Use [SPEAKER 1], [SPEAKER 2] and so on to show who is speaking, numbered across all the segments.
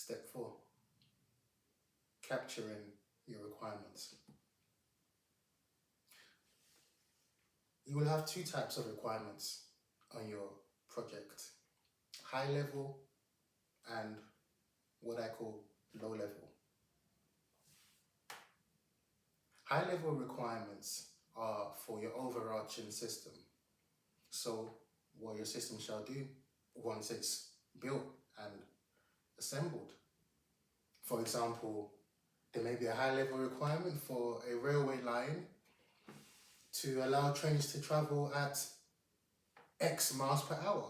[SPEAKER 1] Step 4, capturing your requirements. You will have two types of requirements on your project: high level and what I call low level. High level requirements are for your overarching system. So what your system shall do once it's built and assembled. For example, there may be a high level requirement for a railway line to allow trains to travel at X miles per hour.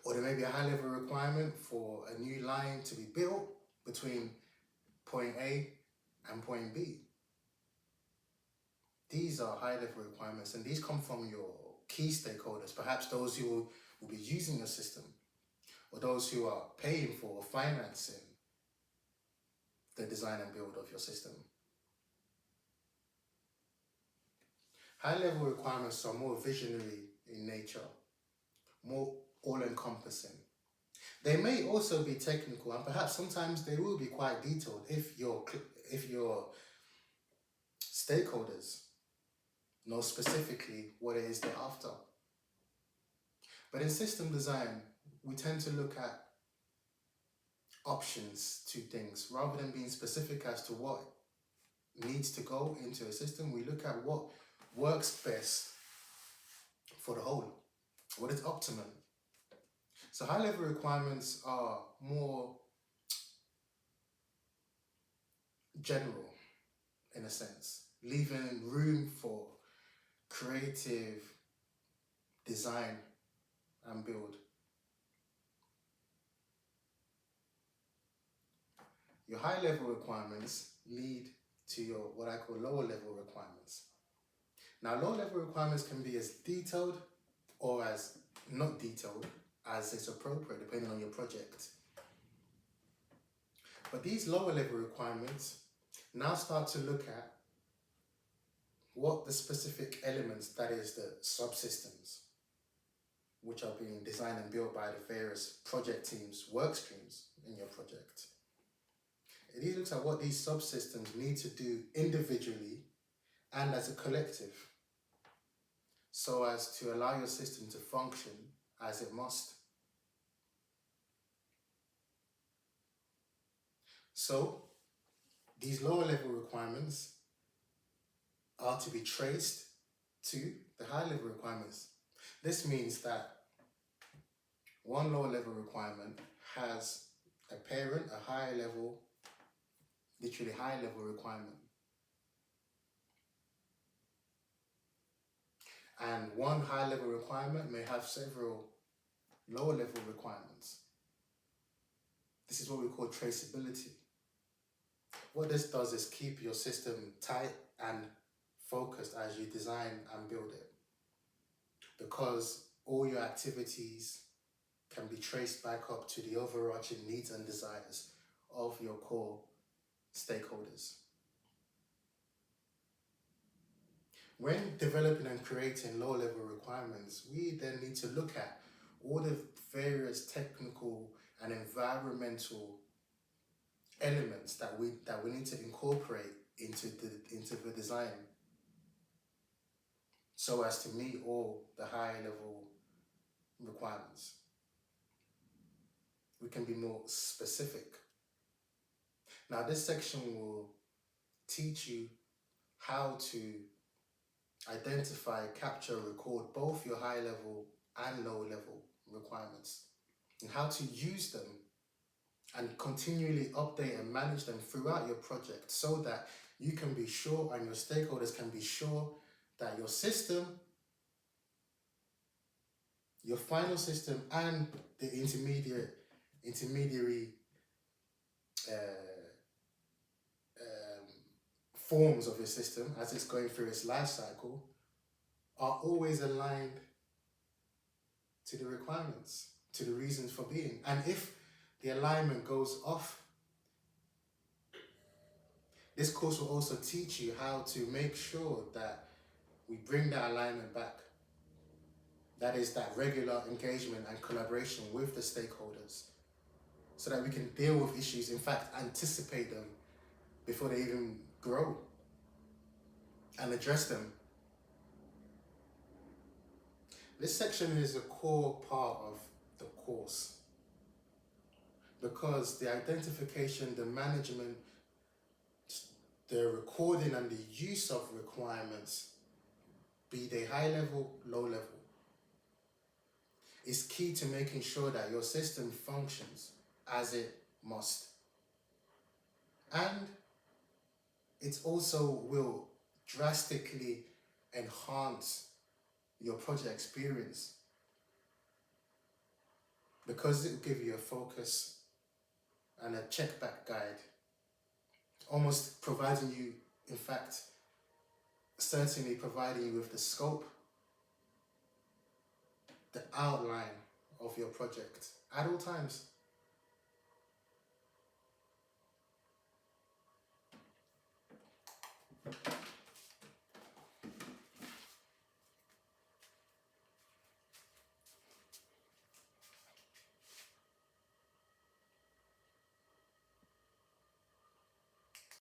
[SPEAKER 1] Or there may be a high level requirement for a new line to be built between point A and point B. These are high level requirements, and these come from your key stakeholders, perhaps those who will be using your system, or those who are paying for or financing the design and build of your system. High level requirements are more visionary in nature, more all-encompassing. They may also be technical, and perhaps sometimes they will be quite detailed if your stakeholders know specifically what it is they're after. But in system design, we tend to look at options to things rather than being specific as to what needs to go into a system. We look at what works best for the whole, what is optimum. So high level requirements are more general in a sense, leaving room for creative design and build. Your high level requirements lead to your what I call lower level requirements. Now, lower level requirements can be as detailed or as not detailed as is appropriate depending on your project. But these lower level requirements now start to look at what the specific elements, that is the subsystems, which are being designed and built by the various project teams, work streams in your project. It looks at what these subsystems need to do individually and as a collective, so as to allow your system to function as it must. So, these lower level requirements are to be traced to the high level requirements. This means that one lower level requirement has a parent, a high level, literally high level requirement. And one high level requirement may have several lower level requirements. This is what we call traceability. What this does is keep your system tight and focused as you design and build it, because all your activities can be traced back up to the overarching needs and desires of your core stakeholders. When developing and creating low-level requirements, we then need to look at all the various technical and environmental elements that we need to incorporate into the design, so as to meet all the high-level requirements. We can be more specific. Now, this section will teach you how to identify, capture, record both your high level and low level requirements, and how to use them and continually update and manage them throughout your project, so that you can be sure and your stakeholders can be sure that your system, your final system, and the intermediary forms of your system as it's going through its life cycle are always aligned to the requirements, to the reasons for being. And if the alignment goes off, this course will also teach you how to make sure that we bring that alignment back. That is that regular engagement and collaboration with the stakeholders, so that we can deal with issues, in fact, anticipate them before they even grow and address them. This section is a core part of the course because the identification, the management, the recording and the use of requirements, be they high level, low level, is key to making sure that your system functions as it must. And it also will drastically enhance your project experience because it will give you a focus and a check back guide, almost providing you, in fact, certainly providing you with the scope, the outline of your project at all times.